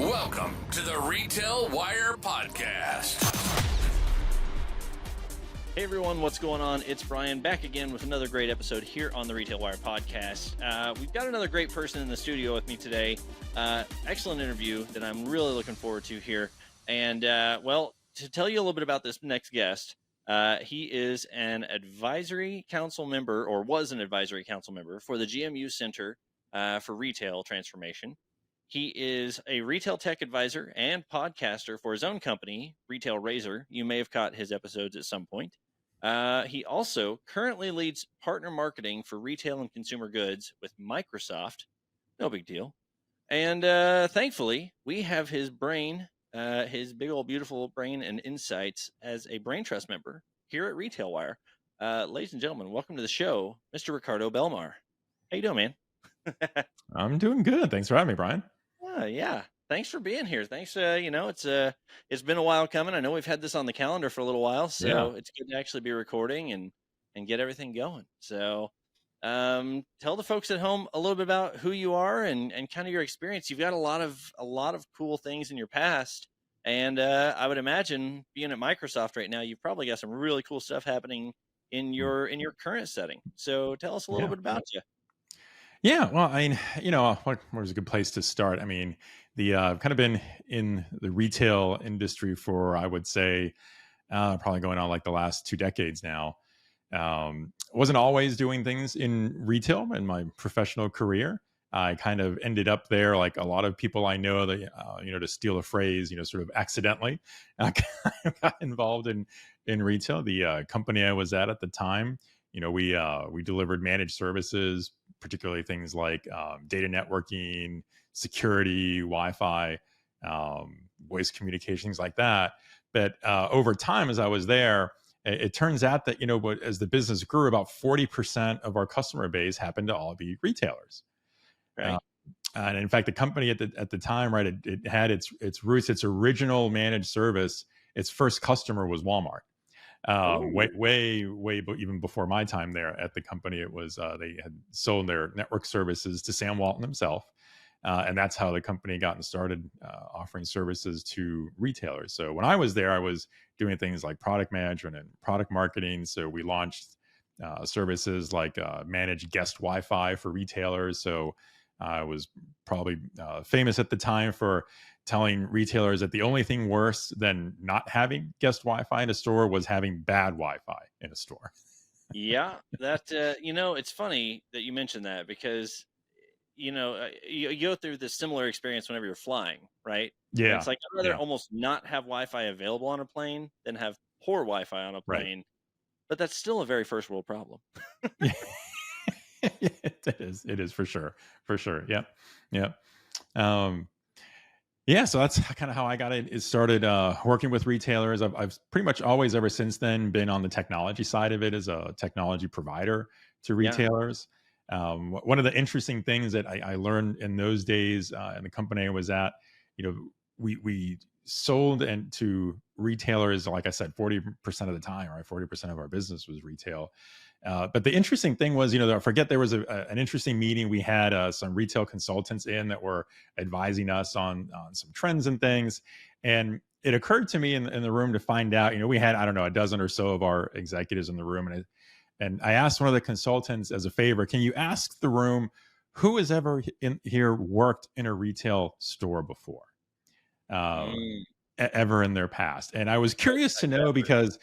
Welcome to the RetailWire podcast. Hey everyone, what's going on? It's Brian back again with another great episode here on the RetailWire podcast. We've got another great person in the studio with me today. Excellent interview that I'm really looking forward to here. And well, to tell you a little bit about this next guest, he is an advisory council member, or was an advisory council member for the GMU Center for Retail Transformation. He is a retail tech advisor and podcaster for his own company, Retail Razor. You may have caught his episodes at some point. He also currently leads partner marketing for retail and consumer goods with Microsoft. No big deal. And thankfully, we have his brain, his big old beautiful brain and insights as a brain trust member here at RetailWire. Ladies and gentlemen, welcome to the show, Mr. Ricardo Belmar. How you doing, man? I'm doing good. Thanks for having me, Brian. Yeah. Thanks for being here. Thanks. It's been a while coming. I know we've had this on the calendar for a little while, so It's good to actually be recording and get everything going. So, tell the folks at home a little bit about who you are and kind of your experience. You've got a lot of cool things in your past, and I would imagine being at Microsoft right now, you've probably got some really cool stuff happening in your current setting. So, tell us a little bit about you. Yeah, well, I mean, where's a good place to start? I mean, I've kind of been in the retail industry for, I would say, probably going on like the last 2 decades now. Wasn't always doing things in retail in my professional career. I kind of ended up there, like a lot of people I know that, to steal a phrase, sort of accidentally, I got involved in retail. The company I was at the time, we delivered managed services, particularly things like data networking, security, Wi-Fi, voice communication, things like that. But over time, as I was there, it turns out that, as the business grew, about 40% of our customer base happened to all be retailers. Right. And in fact, the company at the time, right, it had its roots, its original managed service. Its first customer was Walmart. Way even before my time there at the company. It was they had sold their network services to Sam Walton himself, and that's how the company got started offering services to retailers. So when I was there, I was doing things like product management and product marketing. So we launched services like managed guest Wi-Fi for retailers. So I was probably famous at the time for telling retailers that the only thing worse than not having guest Wi-Fi in a store was having bad Wi-Fi in a store. Yeah, that it's funny that you mentioned that because you go through this similar experience whenever you're flying, right? Yeah, and it's like I'd rather almost not have Wi-Fi available on a plane than have poor Wi-Fi on a plane. Right. But that's still a very first world problem. It is for sure. Yeah. Yeah, so that's kind of how I got it. It started working with retailers. I've pretty much always, ever since then, been on the technology side of it as a technology provider to retailers. One of the interesting things that I learned in those days in the company I was at, we sold to retailers, like I said, 40% of the time, right? 40% of our business was retail. But the interesting thing was, I forget there was an interesting meeting. We had some retail consultants in that were advising us on some trends and things. And it occurred to me in the room to find out, we had, I don't know, a dozen or so of our executives in the room. And I asked one of the consultants as a favor, can you ask the room who has ever in here worked in a retail store before? Ever in their past. And I was curious to know because,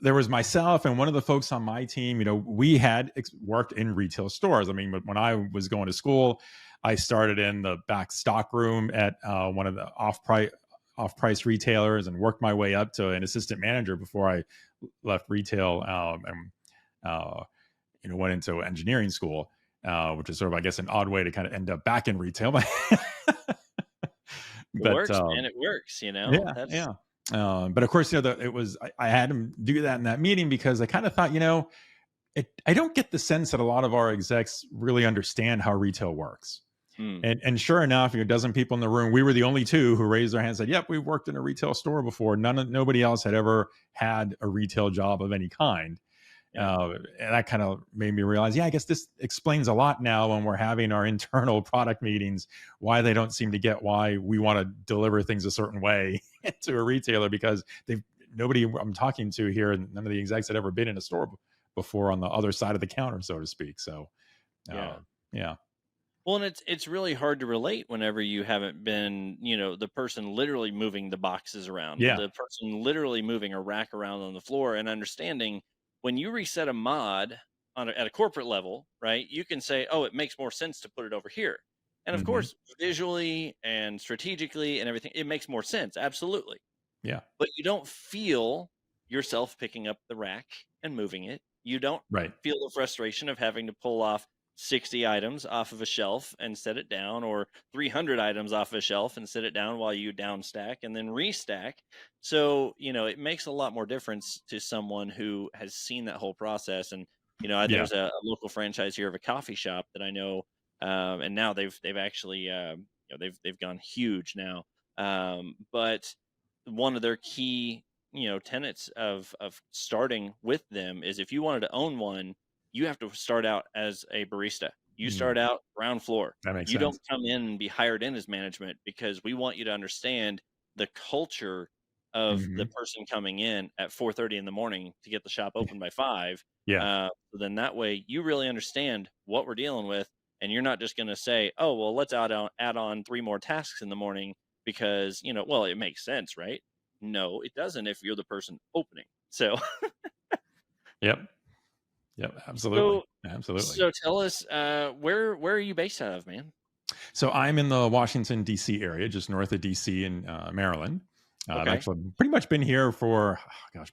there was myself and one of the folks on my team, we had worked in retail stores. I mean, when I was going to school, I started in the back stock room at one of the off-price retailers and worked my way up to an assistant manager before I left retail and went into engineering school, which is sort of, I guess, an odd way to kind of end up back in retail. It works, man. It works, Yeah. But of course, I had him do that in that meeting because I kind of thought, I don't get the sense that a lot of our execs really understand how retail works. And sure enough, a dozen people in the room, we were the only two who raised their hands and said, yep, we've worked in a retail store before. Nobody else had ever had a retail job of any kind. Yeah. And that kind of made me realize, yeah, I guess this explains a lot now when we're having our internal product meetings, why they don't seem to get why we want to deliver things a certain way to a retailer, because nobody I'm talking to here, none of the execs had ever been in a store before on the other side of the counter, so to speak. So, Yeah. yeah, Well, and it's really hard to relate whenever you haven't been, the person literally moving the boxes around, yeah, the person literally moving a rack around on the floor, and understanding when you reset a mod at a corporate level, right? You can say, "Oh, it makes more sense to put it over here," and of hmm course, visually and strategically and everything, it makes more sense, absolutely. yeah, But you don't feel yourself picking up the rack and moving it. You don't right, feel the frustration of having to pull off 60 items off of a shelf and set it down, or 300 items off a shelf and set it down while you down stack and then restack. So, it makes a lot more difference to someone who has seen that whole process. And, yeah, there's a local franchise here of a coffee shop that I know, and now they've actually, they've gone huge now. But one of their key tenets of starting with them is, if you wanted to own one, you have to start out as a barista. You mm, start out ground floor. that makes You don't sense. come in and be hired in as management, because we want you to understand the culture of the hmm person coming in at 4:30 in the morning to get the shop open by 5. Yeah, So then that way you really understand what we're dealing with, and you're not just going to say, "Oh, well, let's add on 3 more tasks in the morning because, well, it makes sense, right?" No, it doesn't if you're the person opening. So, yep, yep, absolutely, so, absolutely. so tell us, where are you based out of, man? So I'm in the Washington D.C. area, just north of D.C. in Maryland. I've Okay, actually pretty much been here for,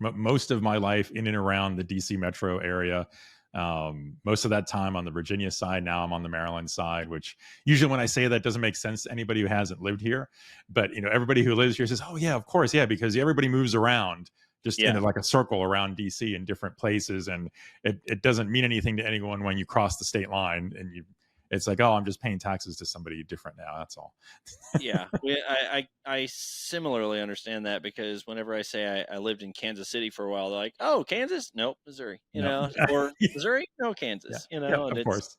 most of my life in and around the D.C. metro area. Most of that time on the Virginia side. Now I'm on the Maryland side, which usually when I say that doesn't make sense to anybody who hasn't lived here. But everybody who lives here says, "Oh yeah, of course, yeah," because everybody moves around just in yeah, like a circle around DC in different places, and it doesn't mean anything to anyone when you cross the state line and it's like, oh, I'm just paying taxes to somebody different now. That's all. yeah. I similarly understand that, because whenever I say I lived in Kansas City for a while, they're like, "Oh, Kansas? Nope, Missouri." No. Or Missouri? No, Yeah. Kansas. Yep. And Of course.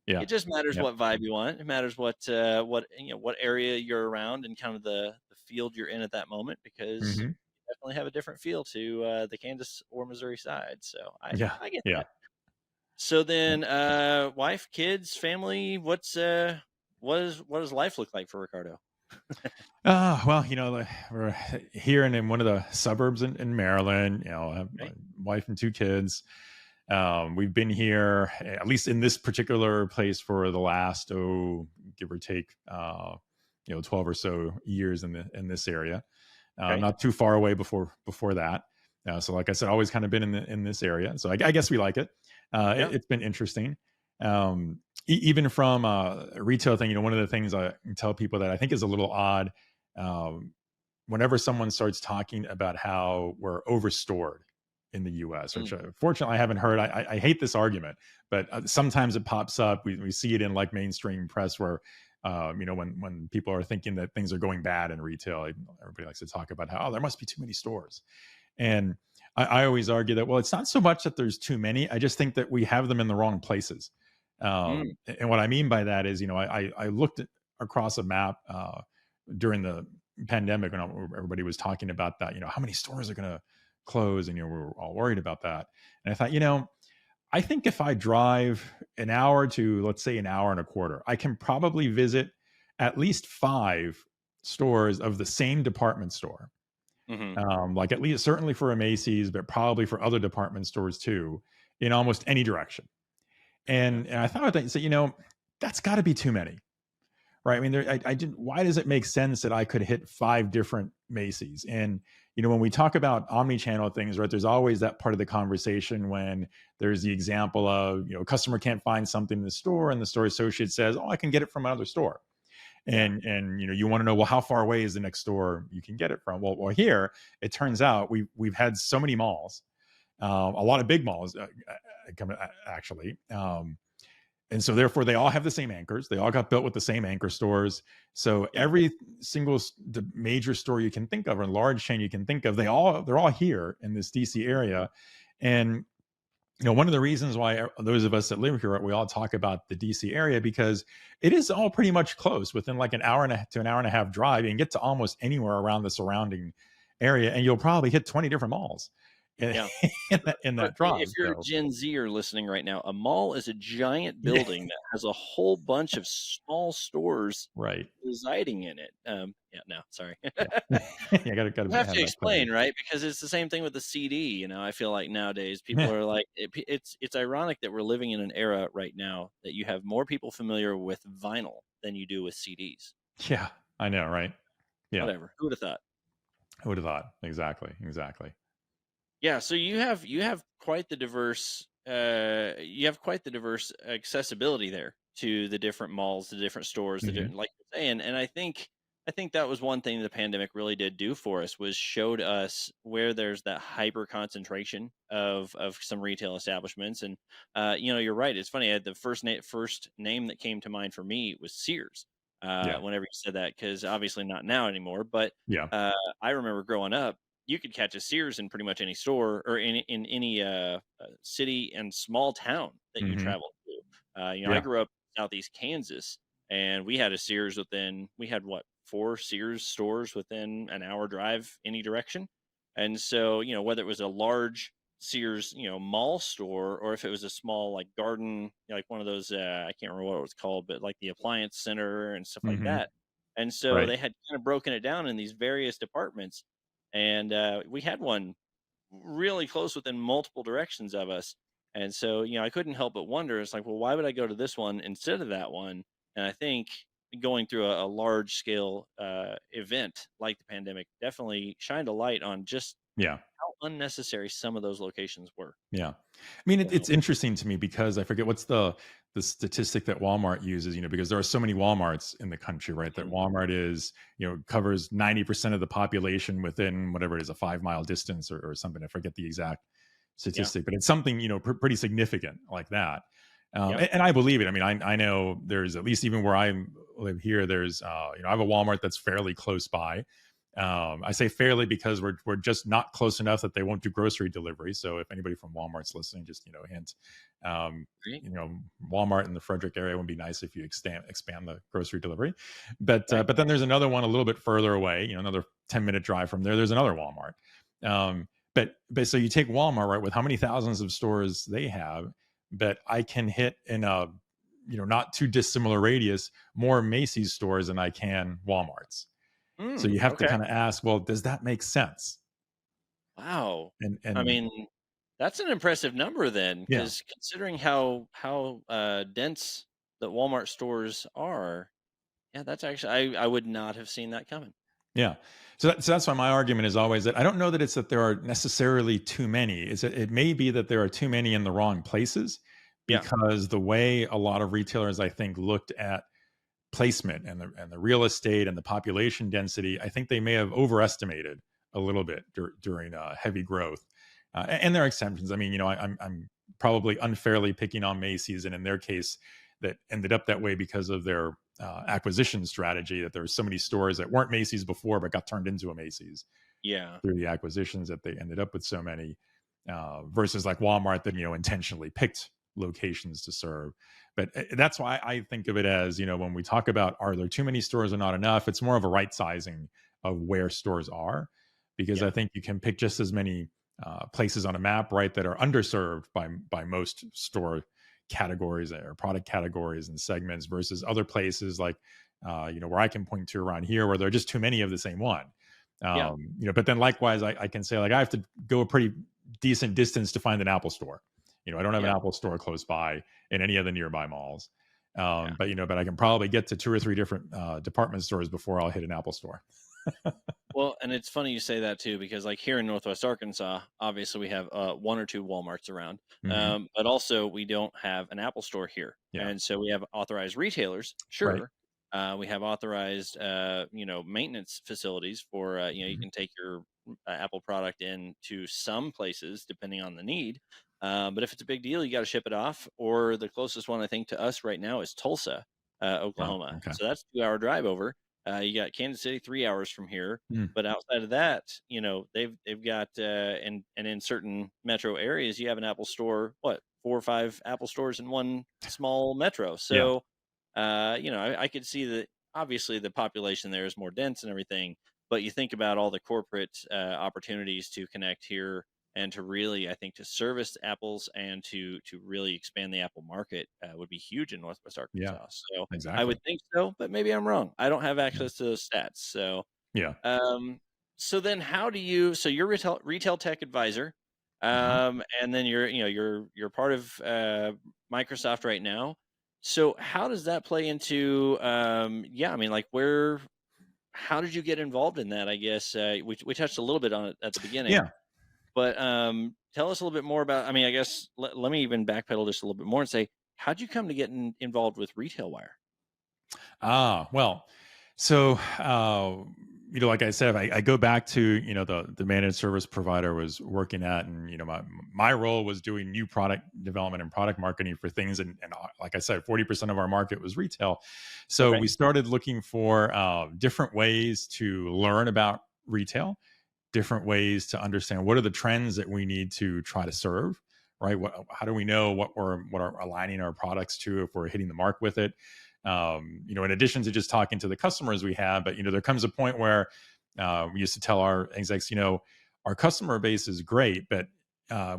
Yeah. it just matters Yep. what vibe you want. It matters what area you're around and kind of the field you're in at that moment, because hmm you definitely have a different feel to the Kansas or Missouri side. So Yeah. I get Yeah. that. So Yep. then, wife, kids, family, what does life look like for Ricardo? Well, we're here in one of the suburbs in Maryland. I have my Right? wife and two kids. We've been here, at least in this particular place, for the last, give or take, 12 or so years in this area. Okay. Not too far away before that. So, like I said, always kind of been in this area. So, I guess we like it. Yeah. It's been interesting. Even from a retail thing, one of the things I tell people that I think is a little odd, um, whenever someone starts talking about how we're overstored in the U.S., which Mm. fortunately I haven't heard. I hate this argument, but sometimes it pops up. We see it in like mainstream press where, when people are thinking that things are going bad in retail, everybody likes to talk about how, there must be too many stores. And I always argue that, well, it's not so much that there's too many. I just think that we have them in the wrong places. Mm. And what I mean by that is, I looked across a map during the pandemic when everybody was talking about that, how many stores are going to close, and we were all worried about that. And I thought, I think if I drive an hour to, let's say, an hour and a quarter, I can probably visit at least 5 stores of the same department store. Hmm. Like at least certainly for a Macy's, but probably for other department stores too, in almost any direction. Yeah. And I thought about that and said, that's got to be too many, right? I mean, I didn't. Why does it make sense that I could hit 5 different Macy's? And when we talk about omni-channel things, right? There's always that part of the conversation when there's the example of a customer can't find something in the store, and the store associate says, "Oh, I can get it from another store." Yeah. And you want to know, well, how far away is the next store you can get it from? Well, here it turns out we've had so many malls, a lot of big malls, actually. And so therefore they all have the same anchors. They all got built with the same anchor stores. So Yeah. every single the major store you can think of, or large chain you can think of, they're all here in this DC area. And One of the reasons why those of us that live here, we all talk about the DC area because it is all pretty much close within like an hour and to an hour and a half drive. You can get to almost anywhere around the surrounding area, and you'll probably hit 20 different malls in, Yeah. in But that drive. if you're a So, Gen Zer listening right now, a mall is a giant building that has a whole bunch of small stores right. residing in it. Yeah, no, sorry. Yeah. Yeah. Got You to have have to that clarity. explain, right? Because it's the same thing with the CD. I feel like nowadays people Yeah. are like, it's ironic that we're living in an era right now that you have more people familiar with vinyl than you do with CDs. Yeah. I know. Right. Yeah. Whatever. Who would have thought? Who would have thought? Exactly. Exactly. Yeah, so you have quite the diverse accessibility there to the different malls, the different stores, Hmm. like you're saying, and I think that was one thing the pandemic really did do for us was showed us where there's that hyper concentration of some retail establishments, and you're right. It's funny. The first name that came to mind for me was Sears. Yeah. Whenever you said that, because obviously not now anymore, but Yeah. uh, I remember growing up you could catch a Sears in pretty much any store or in any city and small town that you Hmm. traveled to. I Yeah. grew up in Southeast Kansas, and we had a Sears within. We had what 4 Sears stores within an hour drive any direction, and so whether it was a large Sears mall store or if it was a small like garden like one of those I can't remember what it was called, but like the appliance center and stuff like Hmm. that. And so Right. they had kind of broken it down in these various departments, and we had one really close within multiple directions of us. And so I couldn't help but wonder, it's like, well, why would I go to this one instead of that one? And I think going through a large scale event like the pandemic definitely shined a light on just Yeah. how unnecessary some of those locations were. Yeah. I mean, So it's interesting to me because I forget what's the statistic that Walmart uses, because there are so many Walmarts in the country, right? That mm, Walmart is, covers 90% of the population within whatever it is, a 5 mile distance or something. I forget the exact yeah, statistic, but it's something, pretty significant like that. yep, And I believe it. I mean, I know there's at least even where I live here, there's, I have a Walmart that's fairly close by. I say fairly because we're just not close enough that they won't do grocery delivery. So if anybody from Walmart's listening, just a hint. Um, right, Walmart in the Frederick area would be nice if you expand the grocery delivery. right. But then there's another one a little bit further away. Another 10-minute drive from there. There's another Walmart. But so you take Walmart, right, with how many thousands of stores they have, but I can hit in a not too dissimilar radius more Macy's stores than I can Walmart's. So you have to Okay. kind of ask, well, does that make sense? Wow. I And mean, that's an impressive number then, yeah, because considering how dense the Walmart stores are, yeah, that's actually I would not have seen that coming. yeah. So that's why my argument is always that I don't know that it's that there are necessarily too many. It's that it may be that there are too many in the wrong places Yeah. because the way a lot of retailers, I think, looked at placement and the real estate and the population density, I think they may have overestimated a little bit during heavy growth. And there are exceptions. I mean, I'm probably unfairly picking on Macy's, and in their case, that ended up that way because of their acquisition strategy. That there were so many stores that weren't Macy's before, but got turned into a Macy's Yeah. through the acquisitions that they ended up with so many, versus like Walmart that intentionally picked locations to serve. But that's why I think of it as, when we talk about are there too many stores or not enough, it's more of a right sizing of where stores are, because I Yeah. think you can pick just as many places on a map, right, that are underserved by most store categories or product categories and segments versus other places like where I can point to around here where there are just too many of the same one. Yeah. But then likewise, I can say like I have to go a pretty decent distance to find an Apple store. I don't have an Yeah. Apple store close by in any of the nearby malls. Yeah. But I can probably get to 2 or 3 different department stores before I'll hit an Apple store. Well, and it's funny you say that too, because like here in Northwest Arkansas, obviously we have one or two Walmarts around, Hmm. but also we don't have an Apple store here, Yeah. and so we have authorized retailers. Right. Sure, we have authorized maintenance facilities for you Hmm. can take your Apple product in to some places depending on the need. But if it's a big deal, you got to ship it off. Or the closest one I think to us right now is Tulsa, Oh, Oklahoma. okay. So that's 2 hour drive over. You got Kansas City 3 hours from here, Mm. but outside of that, they've got and in certain metro areas, you have an Apple store. What, 4 or 5 Apple stores in one small metro? Yeah. So, I could see that obviously the population there is more dense and everything, but you think about all the corporate opportunities to connect here and to really, I think, to service Apples and to really expand the Apple market would be huge in Northwest Yeah. Arkansas. So I Exactly. would think so, but maybe I'm wrong. I don't have access to those stats. So, Yeah. um, so then how do you? So you're retail tech advisor, Uh-huh. and then you're part of Microsoft right now. So how does that play into? Yeah, I mean, like where? How did you get involved in that? I guess we touched a little bit on it at the beginning, Yeah. but tell us a little bit more about. I mean, I guess let me even backpedal just a little bit more and say, how'd you come to get involved with RetailWire? Well, so like I said, I go back to the managed service provider I was working at, and my role was doing new product development and product marketing for things, and like I said, 40% of our market was retail. So Okay. we started looking for different ways to learn about retail, different ways to understand what are the trends that we need to try to serve. Right? How do we know what we're aligning our products to if we're hitting the mark with it? In addition to just talking to the customers we have, but there comes a point where we used to tell our execs, our customer base is great, but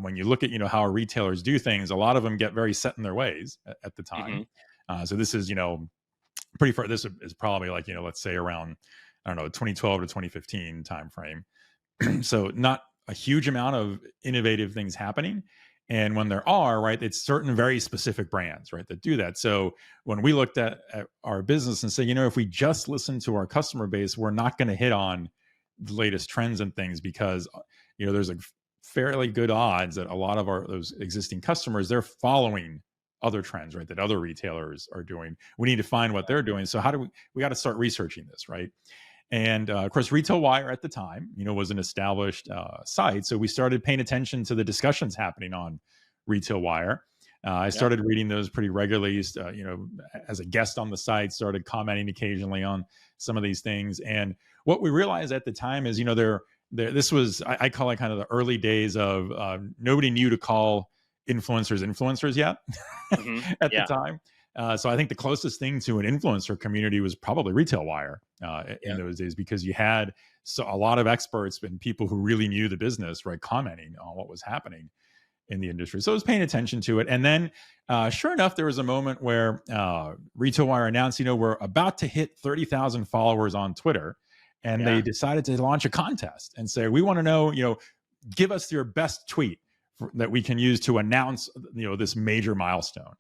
when you look at how our retailers do things, a lot of them get very set in their ways at the time. Hmm. So this is pretty far. This is probably like let's say around, I don't know, 2012 to 2015 timeframe. So not a huge amount of innovative things happening. And when there are, right, it's certain very specific brands, right, that do that. So when we looked at our business and say, if we just listen to our customer base, we're not going to hit on the latest trends and things, because there's a fairly good odds that a lot of those existing customers, they're following other trends, right, that other retailers are doing. We need to find what they're doing. So how do we got to start researching this, right? And of course, RetailWire at the time, was an established site. So we started paying attention to the discussions happening on RetailWire. I Yeah. started reading those pretty regularly, as a guest on the site, started commenting occasionally on some of these things. And what we realized at the time is, this was, I call it kind of the early days of nobody knew to call influencers yet Hmm. at the Yeah. time. So I think the closest thing to an influencer community was probably RetailWire in Yeah. those days, because you had a lot of experts and people who really knew the business, right, commenting on what was happening in the industry. So I was paying attention to it. And then sure enough, there was a moment where RetailWire announced, we're about to hit 30,000 followers on Twitter. And they Yeah. decided to launch a contest and say, we want to know, give us your best tweet that we can use to announce, this major milestone.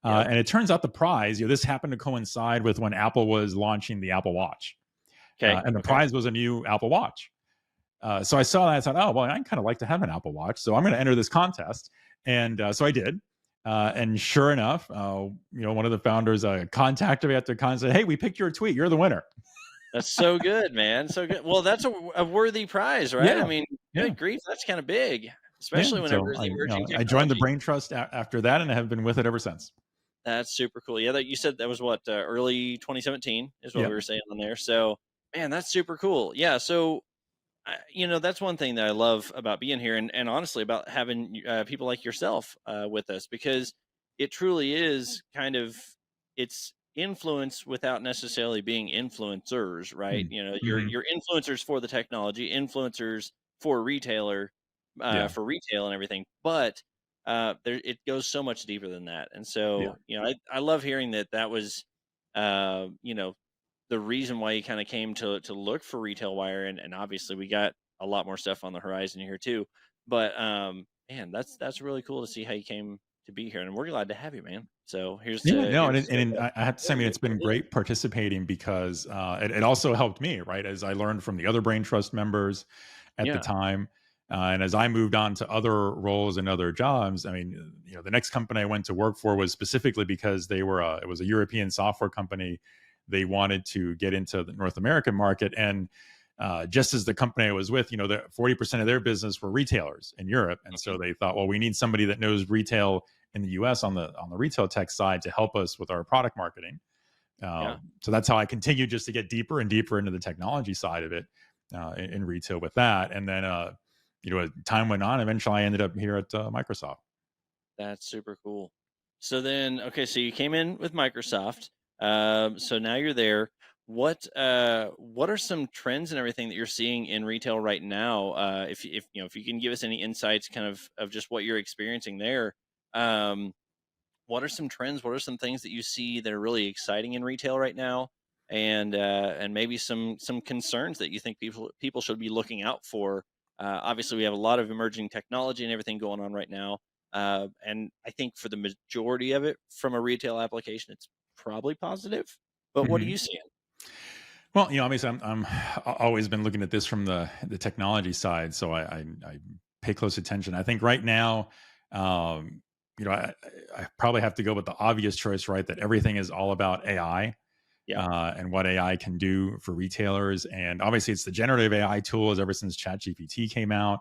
Yep. And it turns out the prize, this happened to coincide with when Apple was launching the Apple Watch. Okay. And the Okay. prize was a new Apple Watch. So I saw that. I thought, oh, well, I kind of like to have an Apple Watch. So I'm going to enter this contest. And so I did. And sure enough, one of the founders contacted me after the contest and said, hey, we picked your tweet. You're the winner. That's so good, man. So good. Well, that's a worthy prize, right? I Yeah. mean, Yeah. good grief, that's kind of big, Yeah. especially whenever So there's the emerging I joined the technology. Brain Trust after that, and I have been with it ever since. That's super cool. Yeah, that you said that was what early 2017 is what Yeah. we were saying on there. So, man, that's super cool. Yeah. So, that's one thing that I love about being here, and honestly about having people like yourself with us, because it truly is kind of it's influence without necessarily being influencers, right? Mm-hmm. You're influencers for the technology, influencers for retailer, Yeah. for retail and everything, but it goes so much deeper than that. And Yeah. so, I love hearing that was, uh, you know, the reason why you kind of came to look for RetailWire, and obviously we got a lot more stuff on the horizon here too. But man, that's really cool to see how you came to be here, and we're glad to have you, man. So Yeah, no, here's to I have to say, I mean, it's been great participating, because it also helped me, right, as I learned from the other Brain Trust members at the yeah. time, and as I moved on to other roles and other jobs. I mean, the next company I went to work for was specifically because they were it was a European software company. They wanted to get into the North American market, and just as the company I was with, 40% of their business were retailers in Europe, and so Mhm. they thought, well, we need somebody that knows retail in the U.S. on the retail tech side to help us with our product marketing. Yeah. So that's how I continue just to get deeper and deeper into the technology side of it in retail with that. And then, as time went on, eventually I ended up here at Microsoft. That's super cool. So then, okay, so you came in with Microsoft. So now you're there. What are some trends and everything that you're seeing in retail right now? If you can give us any insights, kind of just what you're experiencing there. Um, what are some trends? What are some things that you see that are really exciting in retail right now? And maybe some concerns that you think people should be looking out for. Obviously, we have a lot of emerging technology and everything going on right now, and I think for the majority of it, from a retail application, it's probably positive. But what are Mhm. you seeing? Well, obviously, I'm always been looking at this from the technology side, so I pay close attention. I think right now, um, I probably have to go with the obvious choice, right? That everything is all about AI Yeah. and what AI can do for retailers, and obviously, it's the generative AI tools ever since ChatGPT came out,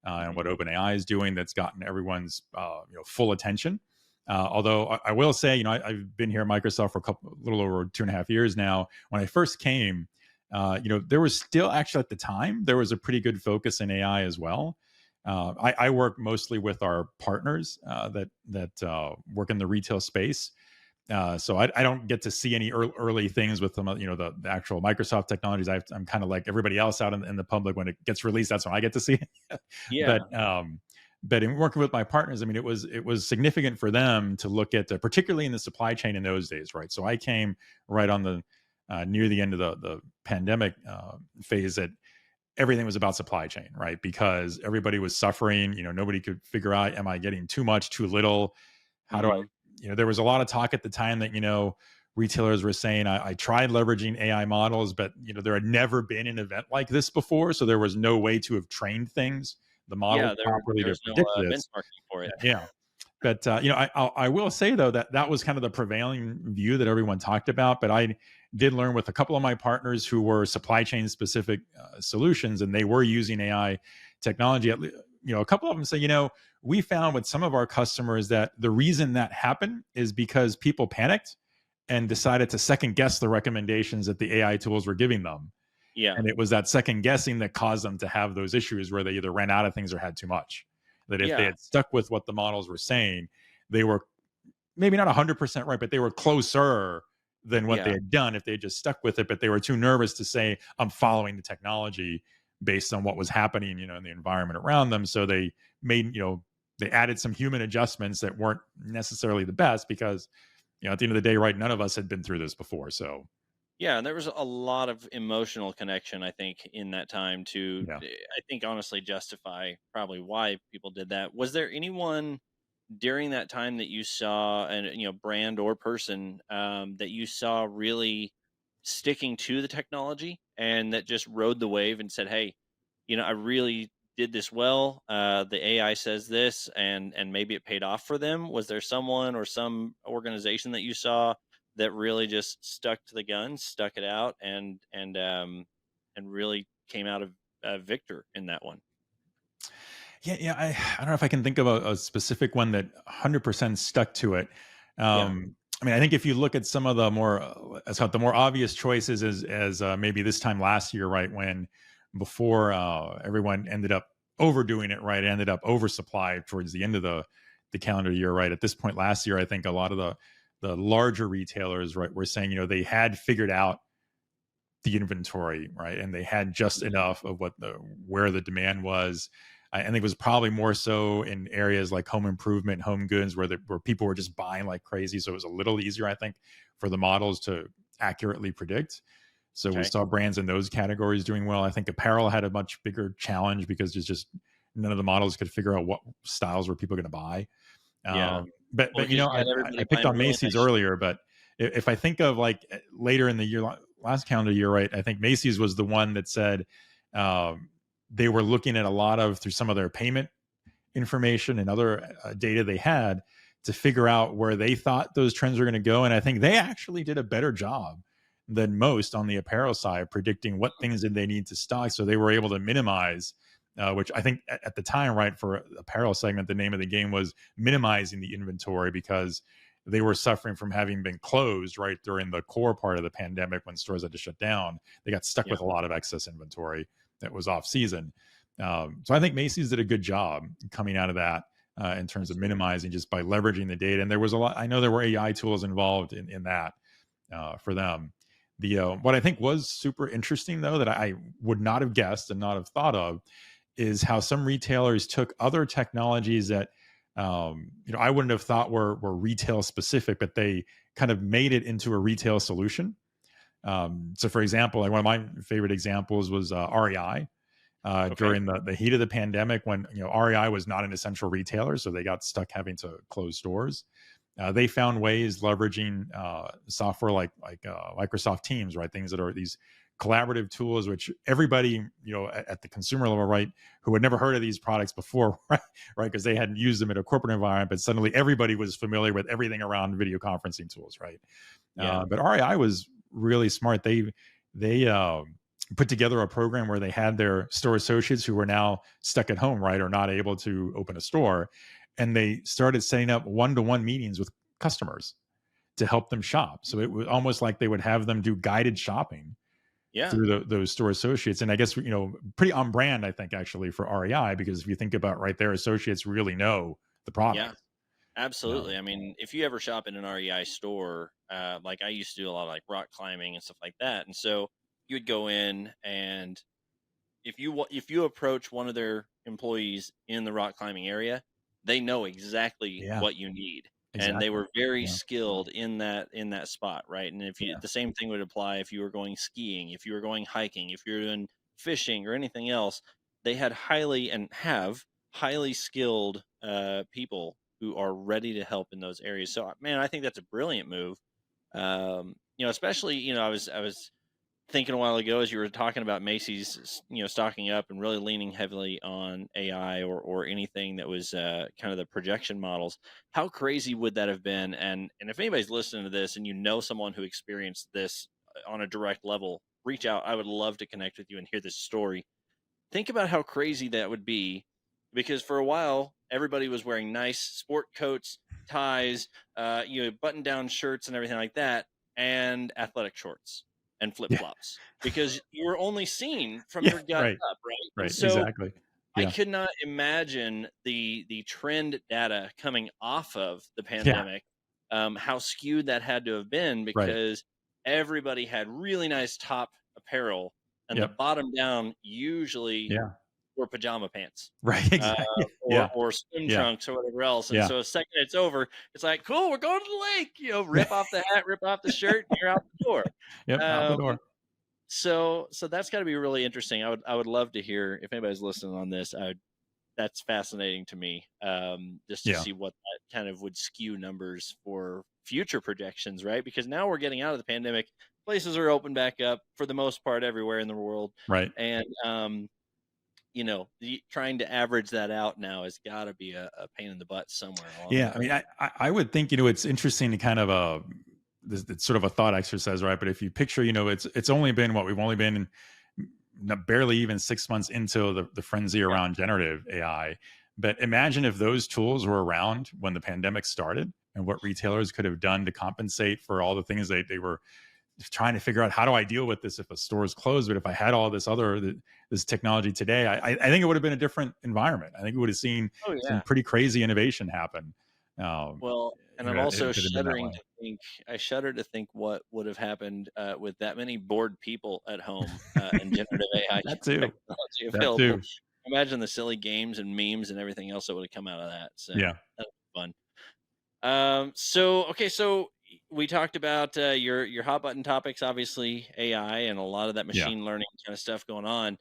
and what Hmm. OpenAI is doing that's gotten everyone's full attention. Although I will say, I've been here at Microsoft for a little over 2.5 years now. When I first came, there was still actually at the time there was a pretty good focus in AI as well. I work mostly with our partners that work in the retail space, so I don't get to see any early things with them, the actual Microsoft technologies. I'm kind of like everybody else out in the public. When it gets released, that's when I get to see it. but Yeah. um, but in working with my partners, I mean, it was significant for them to look at, particularly in the supply chain in those days, right? So I came right on the near the end of the pandemic phase that everything was about supply chain, right? Because everybody was suffering. Nobody could figure out, am I getting too much, too little? How do I, Hmm. there was a lot of talk at the time that, retailers were saying, I tried leveraging AI models, but, there had never been an event like this before. So there was no way to have trained things, the models Yeah. properly There to was no predict this. benchmarking for it. Yeah. But I will say though that was kind of the prevailing view that everyone talked about. But I did learn with a couple of my partners who were supply chain specific solutions, and they were using AI technology. A couple of them say, we found with some of our customers that the reason that happened is because people panicked and decided to second guess the recommendations that the AI tools were giving them. Yeah. And it was that second guessing that caused them to have those issues where they either ran out of things or had too much. That if they Yeah. had stuck with what the models were saying, they were maybe not 100% right, but they were closer than what they Yeah. had done if they had just stuck with it. But they were too nervous to say, I'm following the technology based on what was happening, in the environment around them. So they made, they added some human adjustments that weren't necessarily the best because, at the end of the day, right, none of us had been through this before. So, Yeah, and there was a lot of emotional connection, I think, in that time to, yeah. I think, honestly justify probably why people did that. Was there anyone during that time that you saw, and brand or person, that you saw really sticking to the technology and that just rode the wave and said, "Hey, I really did this well. The AI says this, and maybe it paid off for them." Was there someone or some organization that you saw that really just stuck to the gun, stuck it out, and really came out of victor in that one? Yeah, yeah. I don't know if I can think of a specific one that 100% stuck to it. Yeah. I mean, I think if you look at some of the more, the more obvious choices, as maybe this time last year, right, when before everyone ended up overdoing it, right, ended up oversupplied towards the end of the calendar year, right. At this point last year, I think a lot of the larger retailers, right, were saying, they had figured out the inventory, right? And they had just Mhm. enough of where the demand was. I think it was probably more so in areas like home improvement, home goods, where people were just buying like crazy. So it was a little easier, I think, for the models to accurately predict. So we Okay. saw brands in those categories doing well. I think apparel had a much bigger challenge because there's just none of the models could figure out what styles were people going to buy. Yeah. But Well, because you had I everybody picked buying on really Macy's nice. earlier, but if I think of like later in the year, last calendar year, right? I think Macy's was the one that said um, they were looking at a lot of through some of their payment information and other data they had to figure out where they thought those trends were going to go, and I think they actually did a better job than most on the apparel side predicting what things did they need to stock, so they were able to minimize. Which I think at the time, right, for apparel segment, the name of the game was minimizing the inventory because they were suffering from having been closed right during the core part of the pandemic when stores had to shut down. They got stuck Yeah. with a lot of excess inventory that was off season. So I think Macy's did a good job coming out of that in terms of minimizing just by leveraging the data. And there was a lot, I know there were AI tools involved in that for them. The what I think was super interesting though that I would not have guessed and not have thought of is how some retailers took other technologies that I wouldn't have thought were retail specific, but they kind of made it into a retail solution. So, for example, like one of my favorite examples was REI during the heat of the pandemic when REI was not an essential retailer, so they got stuck having to close stores. They found ways leveraging software like Microsoft Teams, right? Things that are these collaborative tools, which everybody, at the consumer level, right, who had never heard of these products before, right, because they hadn't used them in a corporate environment, but suddenly everybody was familiar with everything around video conferencing tools, right? Yeah. But REI was really smart. They put together a program where they had their store associates who were now stuck at home, right, or not able to open a store, and they started setting up one-to-one meetings with customers to help them shop. So it was almost like they would have them do guided shopping through those store associates. And I guess, pretty on brand, I think, actually, for REI, because if you think about right, their associates really know the product. Yeah, absolutely. I mean, if you ever shop in an REI store, like I used to do a lot of like rock climbing and stuff like that. And so you would go in, and if you approach one of their employees in the rock climbing area, they know exactly what you need. Exactly. And they were very skilled in that spot, right? And if you the same thing would apply if you were going skiing, if you were going hiking, if you're doing fishing or anything else. They had highly skilled people who are ready to help in those areas. So, man, I think that's a brilliant move. Especially, I was thinking a while ago as you were talking about Macy's, stocking up and really leaning heavily on AI or anything that was kind of the projection models. How crazy would that have been? And if anybody's listening to this and someone who experienced this on a direct level, reach out. I would love to connect with you and hear this story. Think about how crazy that would be, because for a while everybody was wearing nice sport coats, ties, button-down shirts and everything like that, and athletic shorts and flip-flops, because you were only seen from your gut up, right? Right, So exactly. I could not imagine the trend data coming off of the pandemic, how skewed that had to have been, because everybody had really nice top apparel, and the bottom down usually were pajama pants, right, exactly. or swim trunks or whatever else. And so the second it's over, it's like, cool, we're going to the lake. Rip off the hat, rip off the shirt, and you're out the door. Out the door. So that's got to be really interesting. I would love to hear if anybody's listening on this. That's fascinating to me, just to see what that kind of would skew numbers for future projections, right? Because now we're getting out of the pandemic, places are open back up for the most part everywhere in the world, right? And trying to average that out now has got to be a pain in the butt somewhere along the way. I mean, I would think it's interesting to kind of it's sort of a thought exercise, right? But if you picture, it's only been we've only been barely even 6 months into the frenzy around generative AI. But imagine if those tools were around when the pandemic started, and what retailers could have done to compensate for all the things they were trying to figure out. How do I deal with this if a store is closed? But if I had all this this technology today, I think it would have been a different environment. I think we would have seen some pretty crazy innovation happen. And I'm also shuddering to think. I shudder to think what would have happened with that many bored people at home and generative AI technology available. That too. Imagine the silly games and memes and everything else that would have come out of that. So that was fun. So we talked about your hot button topics, obviously AI and a lot of that machine learning kind of stuff going on.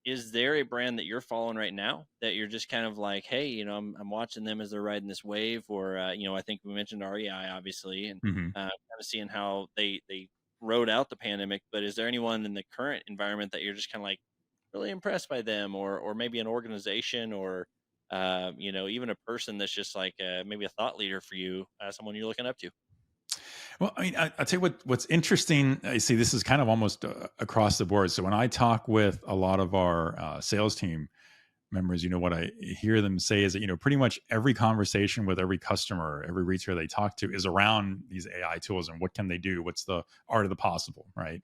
Is there a brand that you're following right now that you're just kind of like, hey, I'm watching them as they're riding this wave? Or, I think we mentioned REI, obviously, and kind of seeing how they rode out the pandemic. But is there anyone in the current environment that you're just kind of like really impressed by them, or maybe an organization, or, even a person that's just like maybe a thought leader for you, someone you're looking up to? Well, I mean, I'll tell you what's interesting. I see this is kind of almost across the board. So when I talk with a lot of our sales team, members, what I hear them say is that, pretty much every conversation with every customer, every retailer they talk to is around these AI tools and what can they do? What's the art of the possible, right?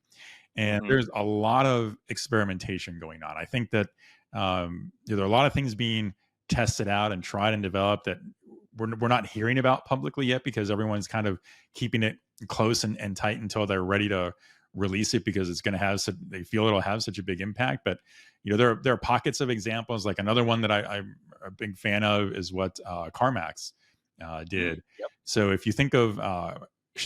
And Mm-hmm. there's a lot of experimentation going on. I think that there are a lot of things being tested out and tried and developed that we're not hearing about publicly yet because everyone's kind of keeping it close and tight until they're ready to release it because it's going to have they feel it'll have such a big impact. But there are pockets of examples. Like another one that I'm a big fan of is what CarMax did. Yep. So if you think of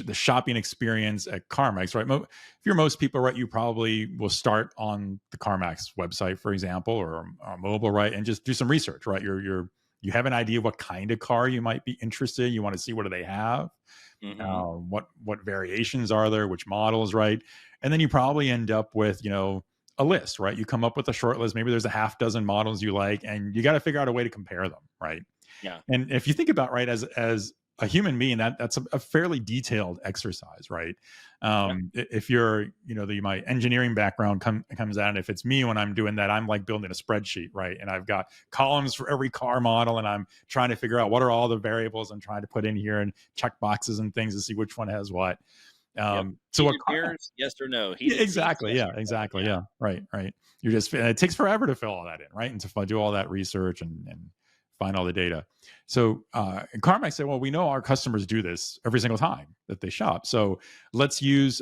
the shopping experience at CarMax, right? If you're most people, right, you probably will start on the CarMax website, for example, or mobile, right, and just do some research, right? You have an idea of what kind of car you might be interested in. You want to see what do they have, Mm-hmm. what variations are there, which models, right? And then you probably end up with a list, right? You come up with a short list. Maybe there's a half dozen models you like, and you got to figure out a way to compare them, right? Yeah. And if you think about, right, as a human being, that's a fairly detailed exercise, right? Yeah. If you're, my engineering background comes out, and if it's me when I'm doing that, I'm like building a spreadsheet, right? And I've got columns for every car model, and I'm trying to figure out what are all the variables I'm trying to put in here and check boxes and things to see which one has what. Yep. So what Heated mirrors, yes or no? Yeah, Heated seats, exactly. yes Yeah, or no? exactly. Yeah. Yeah, right. You're just it takes forever to fill all that in, right? And to do all that research and find all the data. So and CarMax said, well, we know our customers do this every single time that they shop. So let's use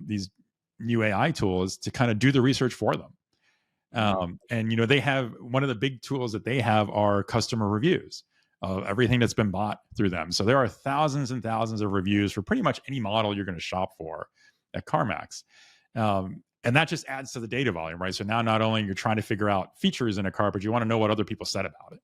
these new AI tools to kind of do the research for them. Mm-hmm. And they have one of the big tools that they have are customer reviews of everything that's been bought through them. So there are thousands and thousands of reviews for pretty much any model you're going to shop for at CarMax. And that just adds to the data volume, right? So now not only you're trying to figure out features in a car, but you want to know what other people said about it.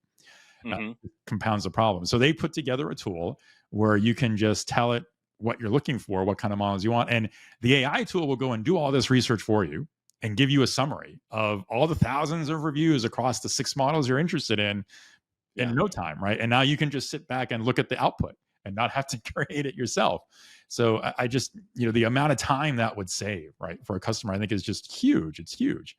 Mm-hmm. Compounds the problem. So they put together a tool where you can just tell it what you're looking for, what kind of models you want. And the AI tool will go and do all this research for you and give you a summary of all the thousands of reviews across the 6 models you're interested in Yeah. no time, right? And now you can just sit back and look at the output and not have to create it yourself. So I just, the amount of time that would save, right, for a customer, I think is just huge. It's huge.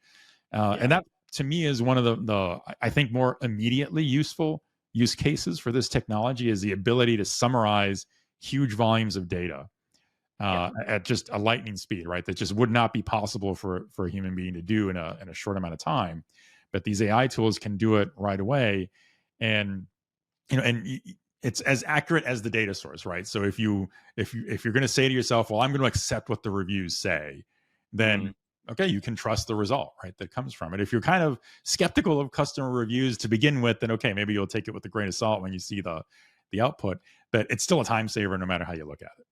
And that to me is one of the I think more immediately useful use cases for this technology is the ability to summarize huge volumes of data at just a lightning speed, right? That just would not be possible for a human being to do in a short amount of time. But these AI tools can do it right away, and it's as accurate as the data source, right? So if you're going to say to yourself, well, I'm going to accept what the reviews say, then okay, you can trust the result, right, that comes from it. If you're kind of skeptical of customer reviews to begin with, then okay, maybe you'll take it with a grain of salt when you see the output, but it's still a time saver no matter how you look at it.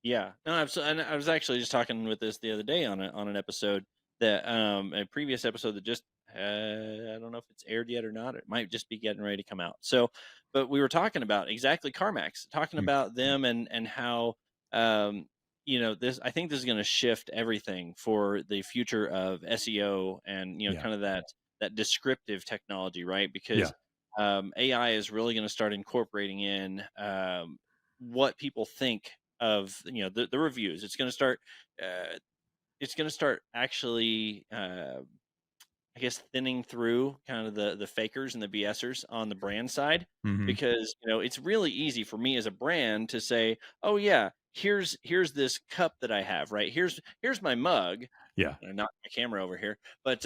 Yeah, no, absolutely. And I was actually just talking with this the other day on an episode that a previous episode that just I don't know if it's aired yet or not. It might just be getting ready to come out. So, but we were talking about exactly CarMax, talking Mm. about them and how this. I think this is going to shift everything for the future of SEO and Yeah. kind of that descriptive technology, right? Yeah. Because AI is really going to start incorporating in what people think of the reviews. It's going to start actually I guess thinning through kind of the fakers and the BSers on the brand side, Hmm. because it's really easy for me as a brand to say, oh yeah, here's this cup that I have, right? Here's my mug. Yeah. I knocked my camera over here, but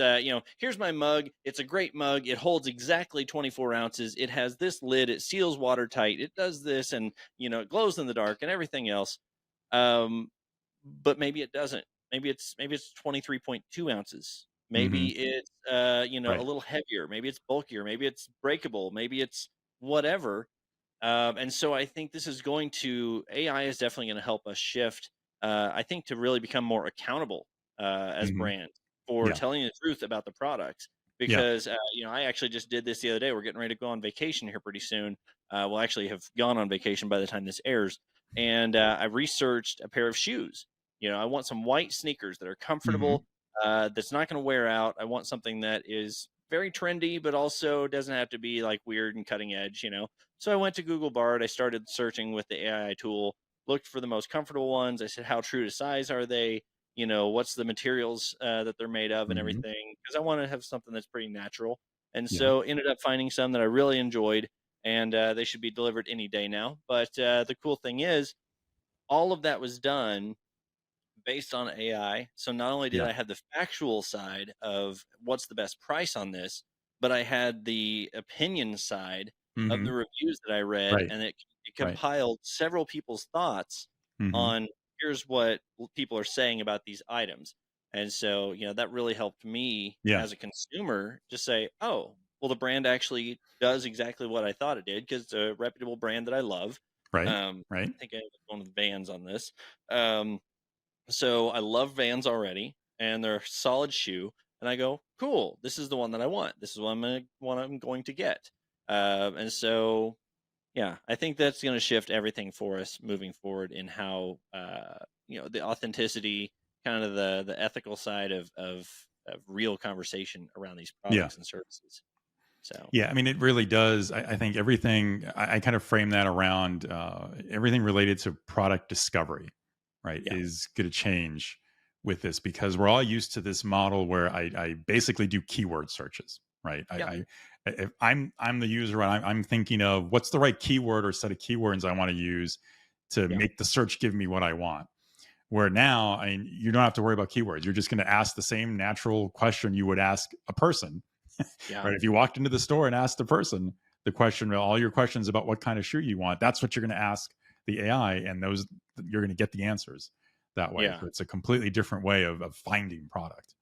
here's my mug. It's a great mug. It holds exactly 24 ounces. It has this lid. It seals watertight. It does this, and it glows in the dark and everything else. Um, but maybe it doesn't. Maybe it's 23.2 ounces. Hmm. Maybe it's a Right. little heavier. Maybe it's bulkier. Maybe it's breakable. Maybe it's whatever. And so I think this is going to AI is definitely going to help us shift. I think to really become more accountable as Hmm. brands for Yeah. telling the truth about the products. Yeah. Because I actually just did this the other day. We're getting ready to go on vacation here pretty soon. We'll actually have gone on vacation by the time this airs. And I researched a pair of shoes. I want some white sneakers that are Hmm. comfortable, that's not going to wear out. I want something that is very trendy, but also doesn't have to be like weird and cutting edge. So I went to Google Bard. I started searching with the AI tool, looked for the most comfortable ones. I said, how true to size are they? What's the materials that they're made of and Hmm. everything? Because I want to have something that's pretty natural. And Yeah. so ended up finding some that I really enjoyed, and they should be delivered any day now. But the cool thing is, all of that was done based on AI. So not only did Yeah. I have the factual side of what's the best price on this, but I had the opinion side of Hmm. the reviews that I read, Right. and it Right. compiled several people's thoughts Hmm. on here's what people are saying about these items. And so, that really helped me Yeah. as a consumer to say, oh, well, the brand actually does exactly what I thought it did because it's a reputable brand that I love. Right. Right. I think I was going with Vans on this. Um, so I love Vans already, and they're a solid shoe. And I go, cool. This is the one that I want. This is what I'm going to get. And so, yeah, I think that's going to shift everything for us moving forward in how, the authenticity, kind of the ethical side of real conversation around these Yeah. products and services. So, Yeah, I mean, it really does. I think everything, I kind of frame that around everything related to product discovery, right, yeah, is going to change with this because we're all used to this model where I basically do keyword searches, right? yeah, If I'm the user and I'm thinking of what's the right keyword or set of keywords I want to use to yeah, make the search give me what I want. Where now, I mean, you don't have to worry about keywords. You're just going to ask the same natural question you would ask a person, yeah, right? If you walked into the store and asked the person the question, all your questions about what kind of shoe you want, that's what you're going to ask the AI, and those you're going to get the answers that way. yeah. So it's a completely different way of finding product.